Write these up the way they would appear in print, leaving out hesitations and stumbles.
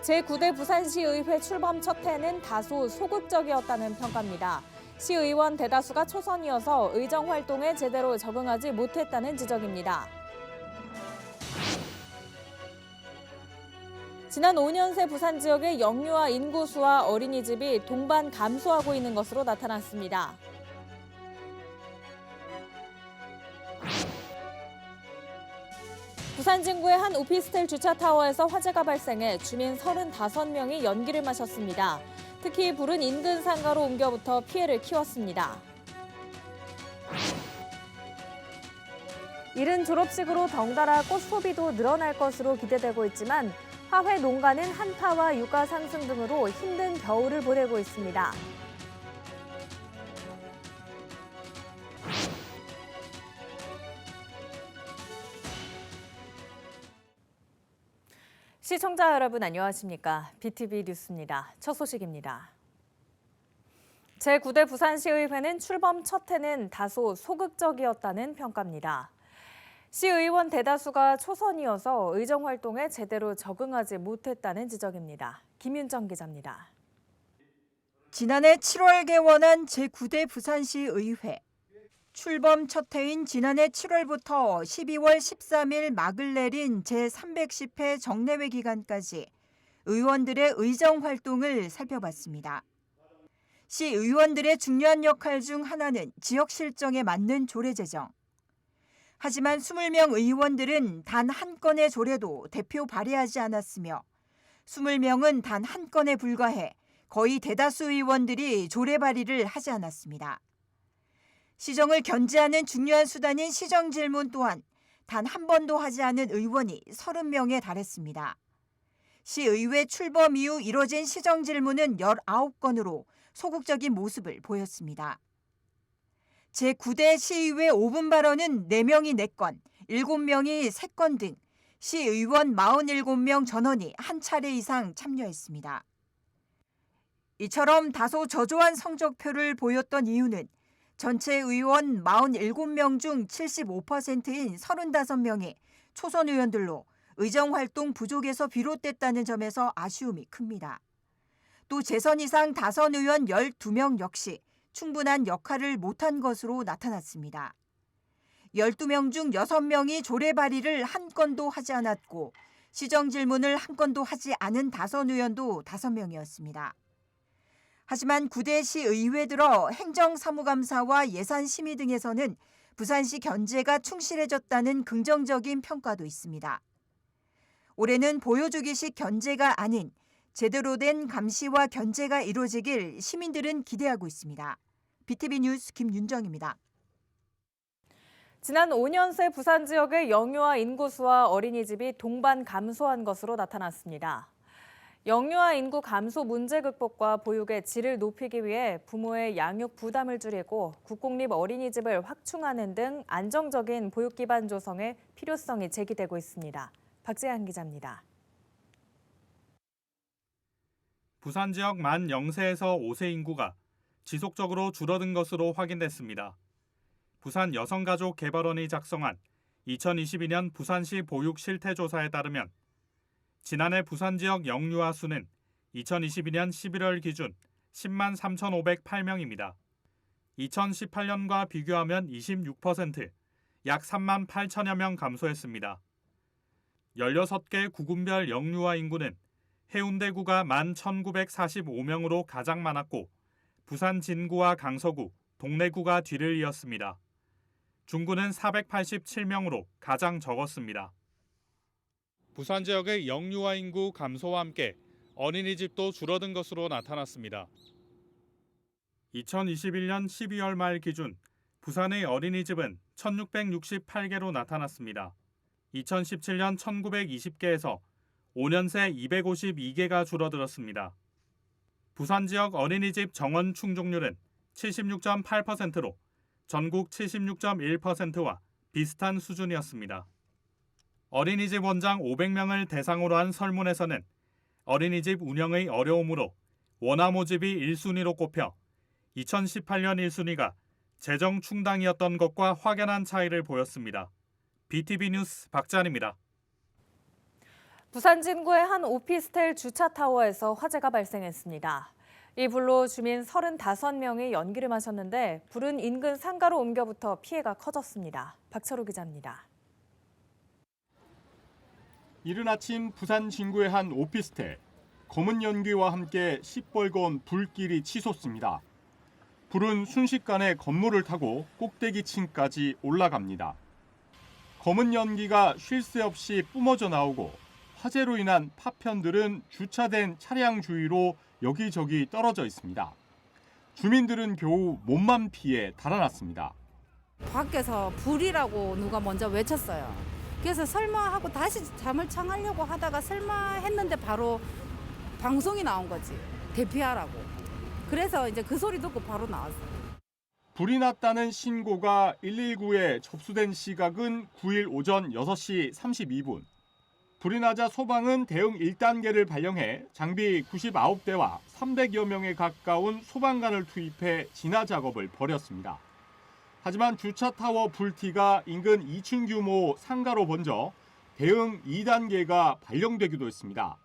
제9대 부산시의회 출범 첫 해는 다소 소극적이었다는 평가입니다. 시의원 대다수가 초선이어서 의정 활동에 제대로 적응하지 못했다는 지적입니다. 지난 5년 새 부산 지역의 영유아 인구수와 어린이집이 동반 감소하고 있는 것으로 나타났습니다. 부산 진구의 한 오피스텔 주차타워에서 화재가 발생해 주민 35명이 연기를 마셨습니다. 특히 불은 인근 상가로 옮겨부터 피해를 키웠습니다. 이른 졸업식으로 덩달아 꽃 소비도 늘어날 것으로 기대되고 있지만 화훼 농가는 한파와 유가 상승 등으로 힘든 겨울을 보내고 있습니다. 시청자 여러분 안녕하십니까? BTV 뉴스입니다. 첫 소식입니다. 제9대 부산시의회는 출범 첫 해는 다소 소극적이었다는 평가입니다. 시의원 대다수가 초선이어서 의정 활동에 제대로 적응하지 못했다는 지적입니다. 김윤정 기자입니다. 지난해 7월 개원한 제9대 부산시의회. 출범 첫 해인 지난해 7월부터 12월 13일 막을 내린 제310회 정례회 기간까지 의원들의 의정 활동을 살펴봤습니다. 시 의원들의 중요한 역할 중 하나는 지역 실정에 맞는 조례 제정. 하지만 20명 의원들은 단 한 건의 조례도 대표 발의하지 않았으며 20명은 단 한 건에 불과해 거의 대다수 의원들이 조례 발의를 하지 않았습니다. 시정을 견제하는 중요한 수단인 시정 질문 또한 단 한 번도 하지 않은 의원이 30명에 달했습니다. 시의회 출범 이후 이뤄진 시정 질문은 19건으로 소극적인 모습을 보였습니다. 제9대 시의회 5분 발언은 4명이 4건, 7명이 3건 등 시의원 47명 전원이 한 차례 이상 참여했습니다. 이처럼 다소 저조한 성적표를 보였던 이유는 전체 의원 47명 중 75%인 35명이 초선 의원들로 의정활동 부족에서 비롯됐다는 점에서 아쉬움이 큽니다. 또 재선 이상 다선 의원 12명 역시 충분한 역할을 못한 것으로 나타났습니다. 12명 중 6명이 조례 발의를 한 건도 하지 않았고 시정 질문을 한 건도 하지 않은 다선 의원도 5명이었습니다. 하지만 9대시 의회 들어 행정사무감사와 예산심의 등에서는 부산시 견제가 충실해졌다는 긍정적인 평가도 있습니다. 올해는 보여주기식 견제가 아닌 제대로 된 감시와 견제가 이루어지길 시민들은 기대하고 있습니다. BTV 뉴스 김윤정입니다. 지난 5년 새 부산 지역의 영유아 인구수와 어린이집이 동반 감소한 것으로 나타났습니다. 영유아 인구 감소 문제 극복과 보육의 질을 높이기 위해 부모의 양육 부담을 줄이고 국공립 어린이집을 확충하는 등 안정적인 보육 기반 조성의 필요성이 제기되고 있습니다. 박재한 기자입니다. 부산 지역 만 0세에서 5세 인구가 지속적으로 줄어든 것으로 확인됐습니다. 부산 여성가족개발원이 작성한 2022년 부산시 보육 실태조사에 따르면 지난해 부산 지역 영유아 수는 2022년 11월 기준 10만 3,508명입니다. 2018년과 비교하면 26%, 약 3만 8천여 명 감소했습니다. 16개 구군별 영유아 인구는 해운대구가 11,945명으로 가장 많았고 부산 진구와 강서구, 동래구가 뒤를 이었습니다. 중구는 487명으로 가장 적었습니다. 부산 지역의 영유아 인구 감소와 함께 어린이집도 줄어든 것으로 나타났습니다. 2021년 12월 말 기준 부산의 어린이집은 1,668개로 나타났습니다. 2017년 1,920개에서 5년 새 252개가 줄어들었습니다. 부산 지역 어린이집 정원 충족률은 76.8%로 전국 76.1%와 비슷한 수준이었습니다. 어린이집 원장 500명을 대상으로 한 설문에서는 어린이집 운영의 어려움으로 원화 모집이 1순위로 꼽혀 2018년 1순위가 재정 충당이었던 것과 확연한 차이를 보였습니다. BTV 뉴스 박찬입니다. 부산 진구의 한 오피스텔 주차타워에서 화재가 발생했습니다. 이 불로 주민 35명이 연기를 마셨는데 불은 인근 상가로 옮겨부터 피해가 커졌습니다. 박철우 기자입니다. 이른 아침 부산 진구의 한 오피스텔. 검은 연기와 함께 시뻘건 불길이 치솟습니다. 불은 순식간에 건물을 타고 꼭대기층까지 올라갑니다. 검은 연기가 쉴 새 없이 뿜어져 나오고 화재로 인한 파편들은 주차된 차량 주위로 여기저기 떨어져 있습니다. 주민들은 겨우 몸만 피해 달아났습니다. 밖에서 불이라고 누가 먼저 외쳤어요. 그래서 설마 하고 다시 잠을 청하려고 하다가 설마 했는데 바로 방송이 나온 거지. 대피하라고. 그래서 이제 그 소리 듣고 바로 나왔어요. 불이 났다는 신고가 119에 접수된 시각은 9일 오전 6시 32분. 불이 나자 소방은 대응 1단계를 발령해 장비 99대와 300여 명에 가까운 소방관을 투입해 진화 작업을 벌였습니다. 하지만 주차타워 불티가 인근 2층 규모 상가로 번져 대응 2단계가 발령되기도 했습니다.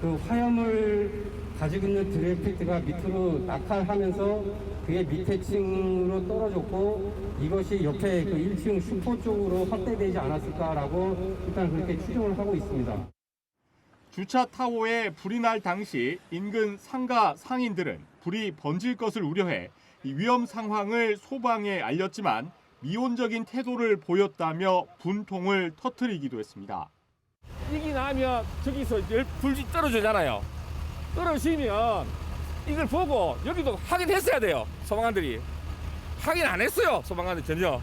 그 화염을 가지고 있는 드래프트가 밑으로 낙하하면서 그게 밑에 층으로 떨어졌고 이것이 옆에 그 1층 슈퍼 쪽으로 확대되지 않았을까라고 일단 그렇게 추정을 하고 있습니다. 주차타워에 불이 날 당시 인근 상가 상인들은 불이 번질 것을 우려해 이 위험 상황을 소방에 알렸지만 미온적인 태도를 보였다며 분통을 터뜨리기도 했습니다. 이기 나면 저기서 불이 떨어지잖아요. 떨어지면 이걸 보고 여기도 확인했어야 돼요. 소방관들이. 확인 안 했어요. 소방관들 전혀.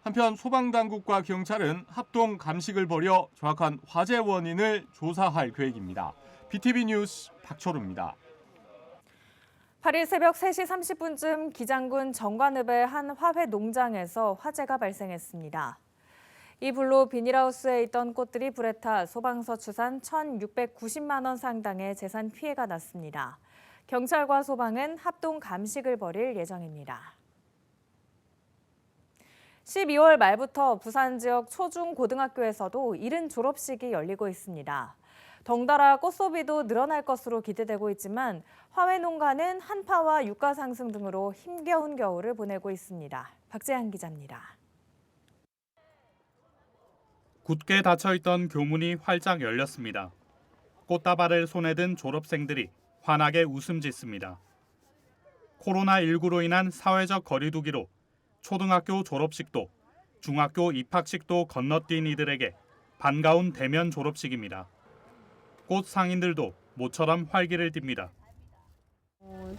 한편 소방당국과 경찰은 합동 감식을 벌여 정확한 화재 원인을 조사할 계획입니다. BTV 뉴스 박철우입니다. 8일 새벽 3시 30분쯤 기장군 정관읍의 한 화훼 농장에서 화재가 발생했습니다. 이 불로 비닐하우스에 있던 꽃들이 불에 타 소방서 추산 1,690만 원 상당의 재산 피해가 났습니다. 경찰과 소방은 합동 감식을 벌일 예정입니다. 12월 말부터 부산 지역 초중 고등학교에서도 이른 졸업식이 열리고 있습니다. 덩달아 꽃소비도 늘어날 것으로 기대되고 있지만 화훼 농가는 한파와 유가 상승 등으로 힘겨운 겨울을 보내고 있습니다. 박재한 기자입니다. 굳게 닫혀있던 교문이 활짝 열렸습니다. 꽃다발을 손에 든 졸업생들이 환하게 웃음 짓습니다. 코로나19로 인한 사회적 거리두기로 초등학교 졸업식도 중학교 입학식도 건너뛴 이들에게 반가운 대면 졸업식입니다. 꽃 상인들도 모처럼 활기를 띱니다.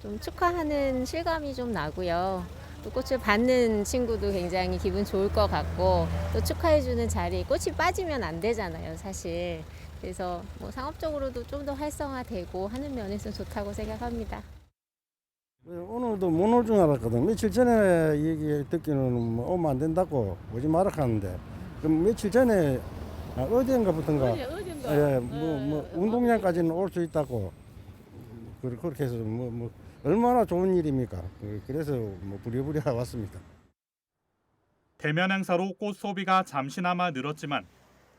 좀 축하하는 실감이 좀 나고요. 또 꽃을 받는 친구도 굉장히 기분 좋을 것 같고 또 축하해주는 자리에 꽃이 빠지면 안 되잖아요, 사실. 그래서 뭐 상업적으로도 좀 더 활성화되고 하는 면에서 좋다고 생각합니다. 오늘도 못 올 줄 알았거든. 며칠 전에 얘기 듣기는 뭐 오면 안 된다고 오지 마라 하는데 그럼 며칠 전에 어디인가부터인가 예, 뭐 운동장까지는 올 수 있다고 그렇게 해서 뭐 얼마나 좋은 일입니까? 그래서 뭐 부랴부랴 왔습니다. 대면 행사로 꽃 소비가 잠시나마 늘었지만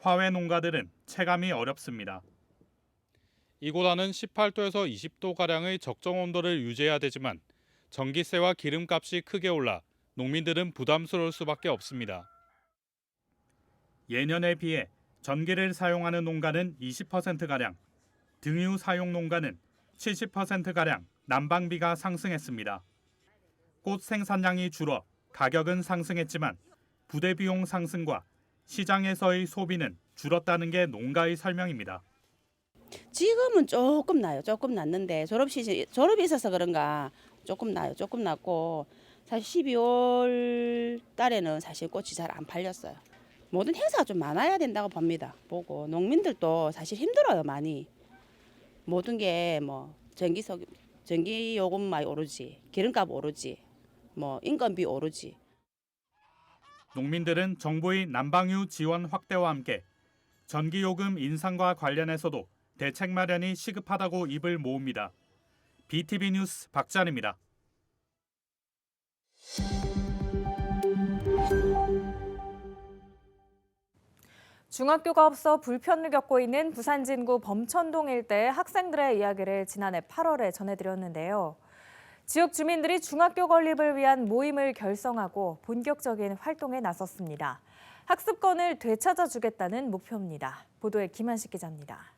화훼 농가들은 체감이 어렵습니다. 이곳안은 18도에서 20도가량의 적정 온도를 유지해야 되지만 전기세와 기름값이 크게 올라 농민들은 부담스러울 수밖에 없습니다. 예년에 비해 전기를 사용하는 농가는 20%가량, 등유 사용 농가는 70%가량 난방비가 상승했습니다. 꽃 생산량이 줄어 가격은 상승했지만 부대 비용 상승과 시장에서의 소비는 줄었다는 게 농가의 설명입니다. 지금은 조금 나요. 조금 났는데 졸업이 있어서 그런가 조금 나요. 조금 났고 사실 12월 달에는 사실 꽃이 잘 안 팔렸어요. 모든 행사가 좀 많아야 된다고 봅니다. 보고 농민들도 사실 힘들어요, 많이. 모든 게 뭐 전기 요금 많이 오르지, 기름값 오르지, 뭐 인건비 오르지. 농민들은 정부의 난방유 지원 확대와 함께 전기요금 인상과 관련해서도 대책 마련이 시급하다고 입을 모읍니다. BTV 뉴스 박찬입니다. 중학교가 없어 불편을 겪고 있는 부산 진구 범천동 일대의 학생들의 이야기를 지난해 8월에 전해드렸는데요. 지역 주민들이 중학교 건립을 위한 모임을 결성하고 본격적인 활동에 나섰습니다. 학습권을 되찾아주겠다는 목표입니다. 보도에 김한식 기자입니다.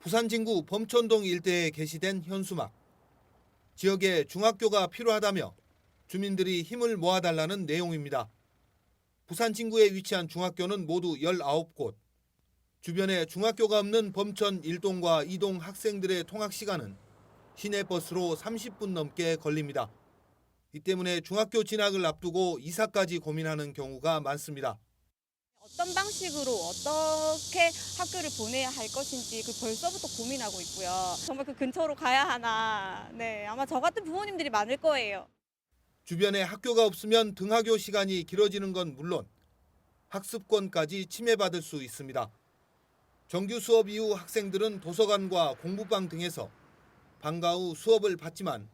부산 진구 범천동 일대에 게시된 현수막. 지역에 중학교가 필요하다며 주민들이 힘을 모아달라는 내용입니다. 부산 진구에 위치한 중학교는 모두 19곳. 주변에 중학교가 없는 범천 1동과 2동 학생들의 통학 시간은 시내버스로 30분 넘게 걸립니다. 이 때문에 중학교 진학을 앞두고 이사까지 고민하는 경우가 많습니다. 어떤 방식으로 어떻게 학교를 보내야 할 것인지 벌써부터 고민하고 있고요. 정말 그 근처로 가야 하나. 네, 아마 저 같은 부모님들이 많을 거예요. 주변에 학교가 없으면 등하교 시간이 길어지는 건 물론 학습권까지 침해받을 수 있습니다. 정규 수업 이후 학생들은 도서관과 공부방 등에서 방과 후 수업을 받지만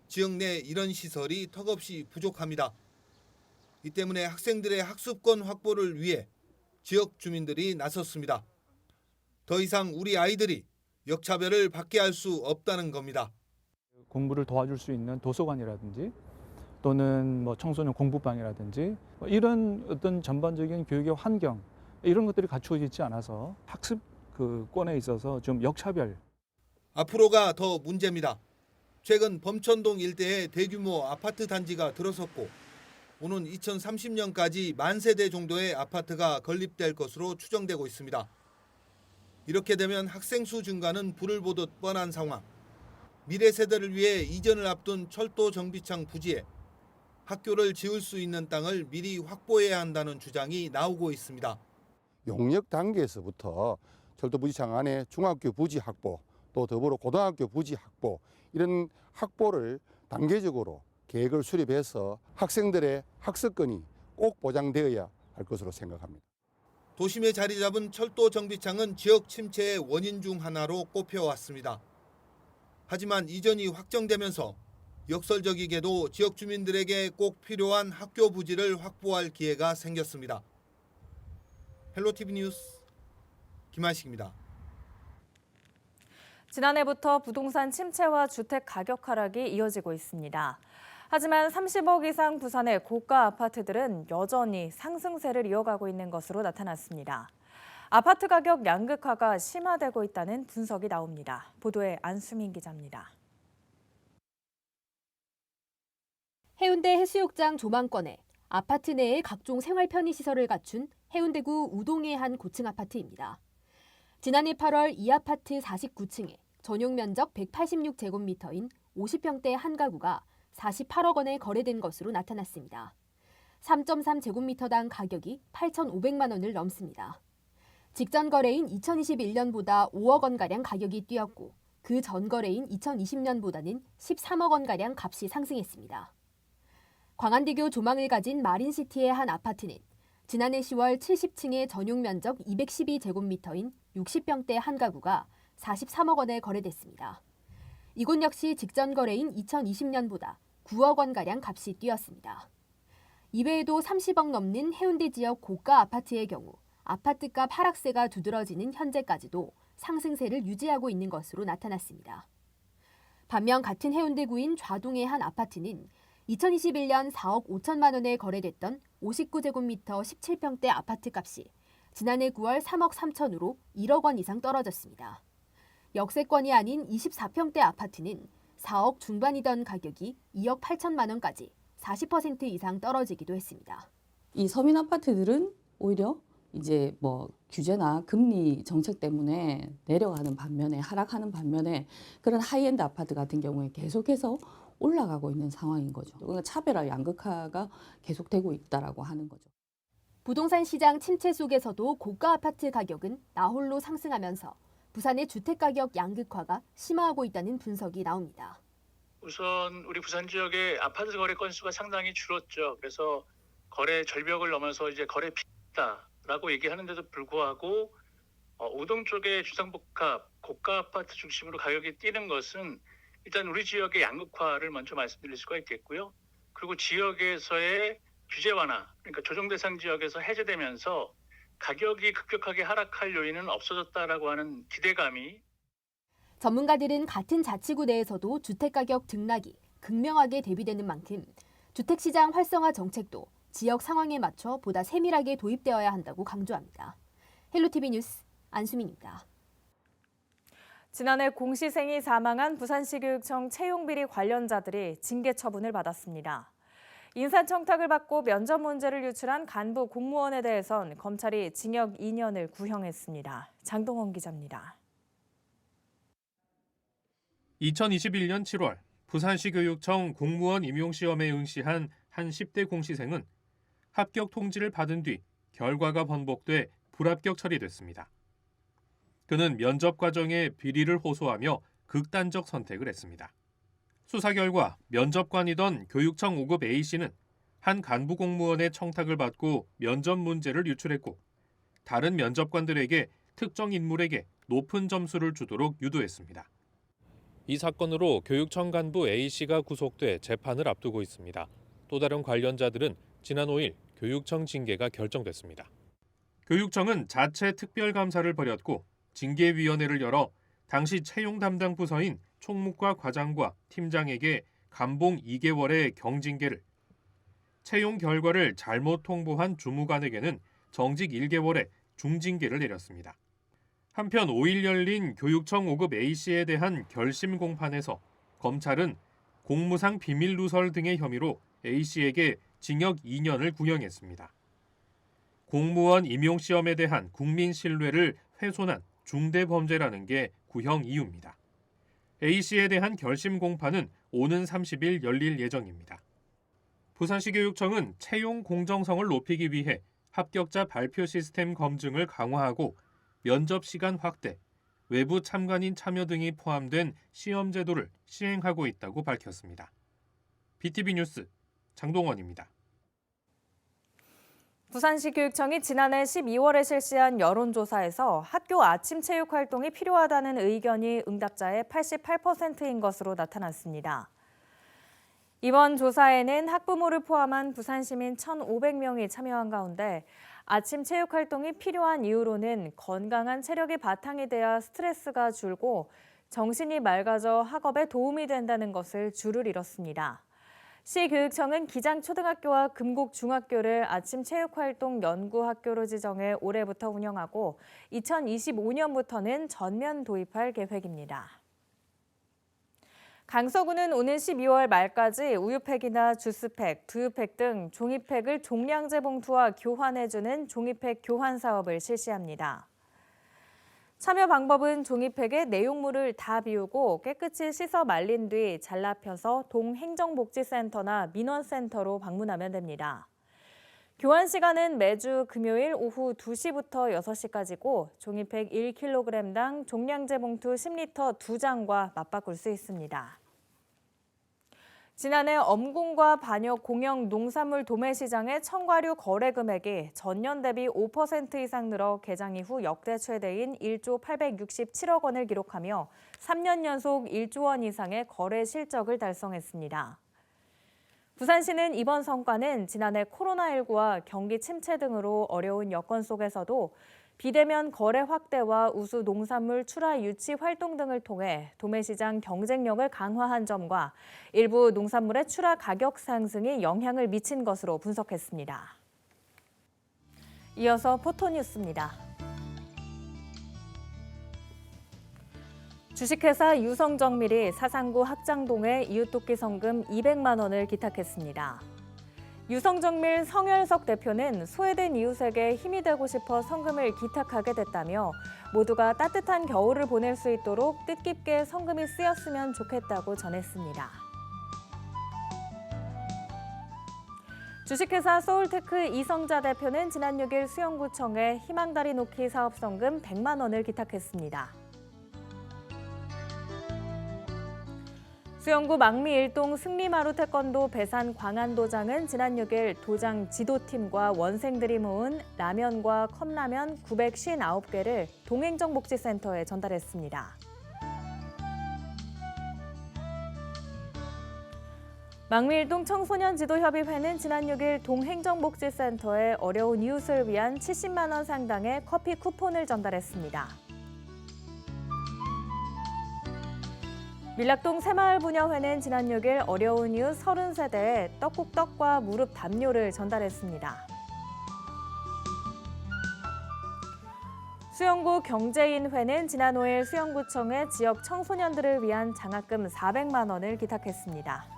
지역 내 이런 시설이 턱없이 부족합니다. 이 때문에 학생들의 학습권 확보를 위해 지역 주민들이 나섰습니다. 더 이상 우리 아이들이 역차별을 받게 할 수 없다는 겁니다. 공부를 도와줄 수 있는 도서관이라든지 또는 청소년 공부방이라든지 이런 어떤 전반적인 교육의 환경 이런 것들이 갖추어져 있지 않아서 학습권에 있어서 좀 역차별. 앞으로가 더 문제입니다. 최근 범천동 일대에 대규모 아파트 단지가 들어섰고 오는 2030년까지 10,000세대 정도의 아파트가 건립될 것으로 추정되고 있습니다. 이렇게 되면 학생 수 증가는 불을 보듯 뻔한 상황. 미래 세대를 위해 이전을 앞둔 철도 정비창 부지에 학교를 지을 수 있는 땅을 미리 확보해야 한다는 주장이 나오고 있습니다. 용역 단계에서부터 철도 부지창 안에 중학교 부지 확보, 또 더불어 고등학교 부지 확보 이런 확보를 단계적으로 계획을 수립해서 학생들의 학습권이 꼭 보장되어야 할 것으로 생각합니다. 도심에 자리 잡은 철도 정비창은 지역 침체의 원인 중 하나로 꼽혀왔습니다. 하지만 이전이 확정되면서 역설적이게도 지역 주민들에게 꼭 필요한 학교 부지를 확보할 기회가 생겼습니다. 헬로티비 뉴스 김한식입니다. 지난해부터 부동산 침체와 주택 가격 하락이 이어지고 있습니다. 하지만 30억 이상 부산의 고가 아파트들은 여전히 상승세를 이어가고 있는 것으로 나타났습니다. 아파트 가격 양극화가 심화되고 있다는 분석이 나옵니다. 보도에 안수민 기자입니다. 해운대 해수욕장 조망권에 아파트 내에 각종 생활 편의시설을 갖춘 해운대구 우동의 한 고층 아파트입니다. 지난해 8월 이 아파트 49층에 전용 면적 186제곱미터인 50평대 한 가구가 48억 원에 거래된 것으로 나타났습니다. 3.3제곱미터당 가격이 8,500만 원을 넘습니다. 직전 거래인 2021년보다 5억 원가량 가격이 뛰었고 그 전 거래인 2020년보다는 13억 원가량 값이 상승했습니다. 광안대교 조망을 가진 마린시티의 한 아파트는 지난해 10월 70층의 전용 면적 212제곱미터인 60평대 한 가구가 43억 원에 거래됐습니다. 이곳 역시 직전 거래인 2020년보다 9억 원가량 값이 뛰었습니다. 이외에도 30억 넘는 해운대 지역 고가 아파트의 경우 아파트값 하락세가 두드러지는 현재까지도 상승세를 유지하고 있는 것으로 나타났습니다. 반면 같은 해운대구인 좌동의 한 아파트는 2021년 4억 5천만 원에 거래됐던 59제곱미터 17평대 아파트 값이 지난해 9월 3억 3천으로 1억 원 이상 떨어졌습니다. 역세권이 아닌 24평대 아파트는 4억 중반이던 가격이 2억 8천만 원까지 40% 이상 떨어지기도 했습니다. 이 서민 아파트들은 오히려 이제 규제나 금리 정책 때문에 내려가는 반면에 하락하는 반면에 그런 하이엔드 아파트 같은 경우에 계속해서 올라가고 있는 상황인 거죠. 그러니까 차별화 양극화가 계속되고 있다라고 하는 거죠. 부동산 시장 침체 속에서도 고가 아파트 가격은 나홀로 상승하면서 부산의 주택가격 양극화가 심화하고 있다는 분석이 나옵니다. 우선 우리 부산 지역의 아파트 거래 건수가 상당히 줄었죠. 그래서 거래 절벽을 넘어서 이제 거래 피크다라고 얘기하는데도 불구하고 우동 쪽의 주상복합 고가 아파트 중심으로 가격이 뛰는 것은 일단 우리 지역의 양극화를 먼저 말씀드릴 수가 있겠고요. 그리고 지역에서의 규제 완화, 그러니까 조정 대상 지역에서 해제되면서 가격이 급격하게 하락할 요인은 없어졌다라고 하는 기대감이 전문가들은 같은 자치구 내에서도 주택가격 등락이 극명하게 대비되는 만큼 주택시장 활성화 정책도 지역 상황에 맞춰 보다 세밀하게 도입되어야 한다고 강조합니다. 헬로티비 뉴스 안수민입니다. 지난해 공시생이 사망한 부산시 교육청 채용비리 관련자들이 징계 처분을 받았습니다. 인사청탁을 받고 면접 문제를 유출한 간부 공무원에 대해선 검찰이 징역 2년을 구형했습니다. 장동원 기자입니다. 2021년 7월 부산시 교육청 공무원 임용시험에 응시한 한 10대 공시생은 합격 통지를 받은 뒤 결과가 번복돼 불합격 처리됐습니다. 그는 면접 과정에 비리를 호소하며 극단적 선택을 했습니다. 수사 결과 면접관이던 교육청 5급 A씨는 한 간부 공무원의 청탁을 받고 면접 문제를 유출했고 다른 면접관들에게 특정 인물에게 높은 점수를 주도록 유도했습니다. 이 사건으로 교육청 간부 A씨가 구속돼 재판을 앞두고 있습니다. 또 다른 관련자들은 지난 5일 교육청 징계가 결정됐습니다. 교육청은 자체 특별감사를 벌였고 징계위원회를 열어 당시 채용 담당 부서인 총무과 과장과 팀장에게 감봉 2개월의 경징계를, 채용 결과를 잘못 통보한 주무관에게는 정직 1개월의 중징계를 내렸습니다. 한편 5일 열린 교육청 5급 A씨에 대한 결심 공판에서 검찰은 공무상 비밀 누설 등의 혐의로 A씨에게 징역 2년을 구형했습니다. 공무원 임용시험에 대한 국민 신뢰를 훼손한 중대범죄라는 게 구형 이유입니다. A씨에 대한 결심 공판은 오는 30일 열릴 예정입니다. 부산시 교육청은 채용 공정성을 높이기 위해 합격자 발표 시스템 검증을 강화하고 면접 시간 확대, 외부 참관인 참여 등이 포함된 시험 제도를 시행하고 있다고 밝혔습니다. BTV 뉴스 장동원입니다. 부산시 교육청이 지난해 12월에 실시한 여론조사에서 학교 아침 체육 활동이 필요하다는 의견이 응답자의 88%인 것으로 나타났습니다. 이번 조사에는 학부모를 포함한 부산 시민 1,500명이 참여한 가운데 아침 체육 활동이 필요한 이유로는 건강한 체력이 바탕이 돼야 스트레스가 줄고 정신이 맑아져 학업에 도움이 된다는 것을 주를 이뤘습니다. 시교육청은 기장초등학교와 금곡중학교를 아침 체육활동 연구학교로 지정해 올해부터 운영하고 2025년부터는 전면 도입할 계획입니다. 강서구는 오는 12월 말까지 우유팩이나 주스팩, 두유팩 등 종이팩을 종량제 봉투와 교환해주는 종이팩 교환 사업을 실시합니다. 참여 방법은 종이팩에 내용물을 다 비우고 깨끗이 씻어 말린 뒤 잘라 펴서 동행정복지센터나 민원센터로 방문하면 됩니다. 교환 시간은 매주 금요일 오후 2시부터 6시까지고 종이팩 1kg당 종량제 봉투 10리터 2장과 맞바꿀 수 있습니다. 지난해 엄군과 반역 공영 농산물 도매시장의 청과류 거래 금액이 전년 대비 5% 이상 늘어 개장 이후 역대 최대인 1조 867억 원을 기록하며 3년 연속 1조 원 이상의 거래 실적을 달성했습니다. 부산시는 이번 성과는 지난해 코로나19와 경기 침체 등으로 어려운 여건 속에서도 비대면 거래 확대와 우수 농산물 출하 유치 활동 등을 통해 도매시장 경쟁력을 강화한 점과 일부 농산물의 출하 가격 상승에 영향을 미친 것으로 분석했습니다. 이어서 포토뉴스입니다. 주식회사 유성정밀이 사상구 학장동에 이웃돕기 성금 200만 원을 기탁했습니다. 유성정밀 성열석 대표는 소외된 이웃에게 힘이 되고 싶어 성금을 기탁하게 됐다며 모두가 따뜻한 겨울을 보낼 수 있도록 뜻깊게 성금이 쓰였으면 좋겠다고 전했습니다. 주식회사 소울테크 이성자 대표는 지난 6일 수영구청에 희망다리 놓기 사업 성금 100만 원을 기탁했습니다. 수영구 망미 1동 승리마루 태권도 배산 광안도장은 지난 6일 도장 지도팀과 원생들이 모은 라면과 컵라면 959개를 동행정복지센터에 전달했습니다. 망미일동 청소년지도협의회는 지난 6일 동행정복지센터에 어려운 이웃을 위한 70만 원 상당의 커피 쿠폰을 전달했습니다. 밀락동 새마을부녀회는 지난 6일 어려운 이웃 30세대에 떡국떡과 무릎 담요를 전달했습니다. 수영구 경제인회는 지난 5일 수영구청에 지역 청소년들을 위한 장학금 400만 원을 기탁했습니다.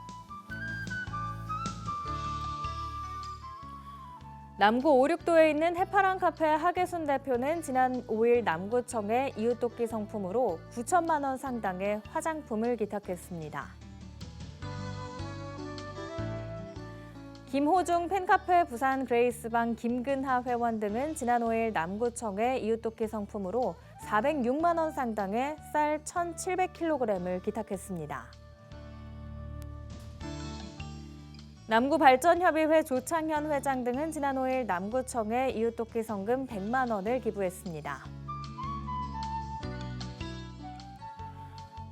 남구 오륙도에 있는 해파랑 카페 하계순 대표는 지난 5일 남구청에 이웃돕기 상품으로 9천만 원 상당의 화장품을 기탁했습니다. 김호중 팬카페 부산 그레이스방 김근하 회원 등은 지난 5일 남구청에 이웃돕기 상품으로 406만 원 상당의 쌀 1,700kg을 기탁했습니다. 남구발전협의회 조창현 회장 등은 지난 5일 남구청에 이웃돕기 성금 100만 원을 기부했습니다.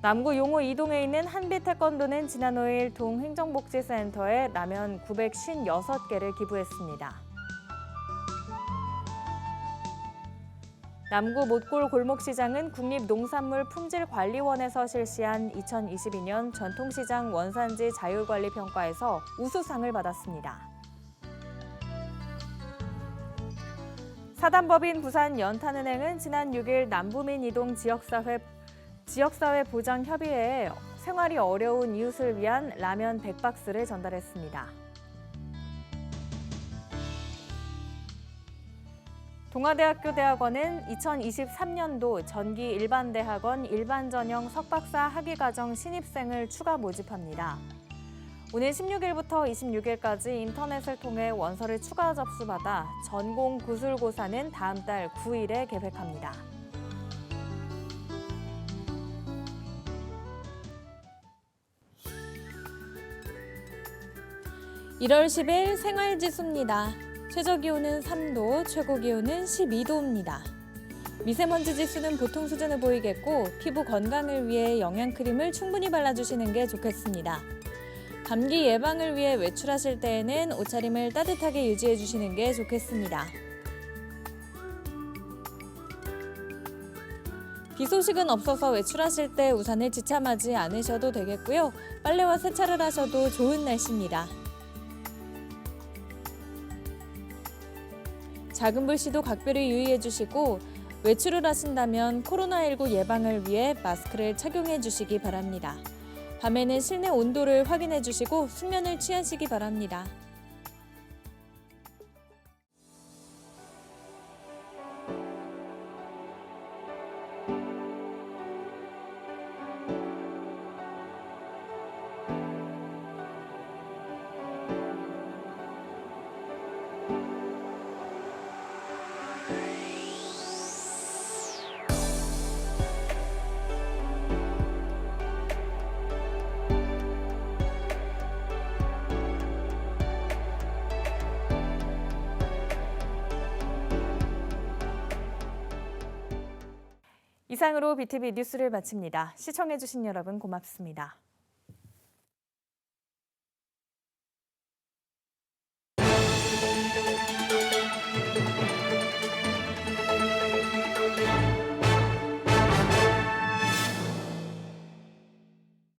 남구 용호 2동에 있는 한빛태권도는 지난 5일 동행정복지센터에 라면 956개를 기부했습니다. 남구 못골 골목시장은 국립농산물품질관리원에서 실시한 2022년 전통시장 원산지 자율관리평가에서 우수상을 받았습니다. 사단법인 부산연탄은행은 지난 6일 남부민 이동 지역사회 보장협의회에 생활이 어려운 이웃을 위한 라면 100박스를 전달했습니다. 동아대학교 대학원은 2023년도 전기 일반대학원 일반전형 석박사 학위과정 신입생을 추가 모집합니다. 오늘 16일부터 26일까지 인터넷을 통해 원서를 추가 접수받아 전공 구술고사는 다음 달 9일에 개획합니다. (1월 10일) 생활지수입니다. 최저기온은 3도, 최고기온은 12도입니다. 미세먼지 지수는 보통 수준을 보이겠고 피부 건강을 위해 영양크림을 충분히 발라주시는 게 좋겠습니다. 감기 예방을 위해 외출하실 때에는 옷차림을 따뜻하게 유지해 주시는 게 좋겠습니다. 비 소식은 없어서 외출하실 때 우산을 지참하지 않으셔도 되겠고요. 빨래와 세차를 하셔도 좋은 날씨입니다. 작은 불씨도 각별히 유의해 주시고 외출을 하신다면 코로나19 예방을 위해 마스크를 착용해 주시기 바랍니다. 밤에는 실내 온도를 확인해 주시고 숙면을 취하시기 바랍니다. 이상으로 BTV 뉴스를 마칩니다. 시청해주신 여러분 고맙습니다.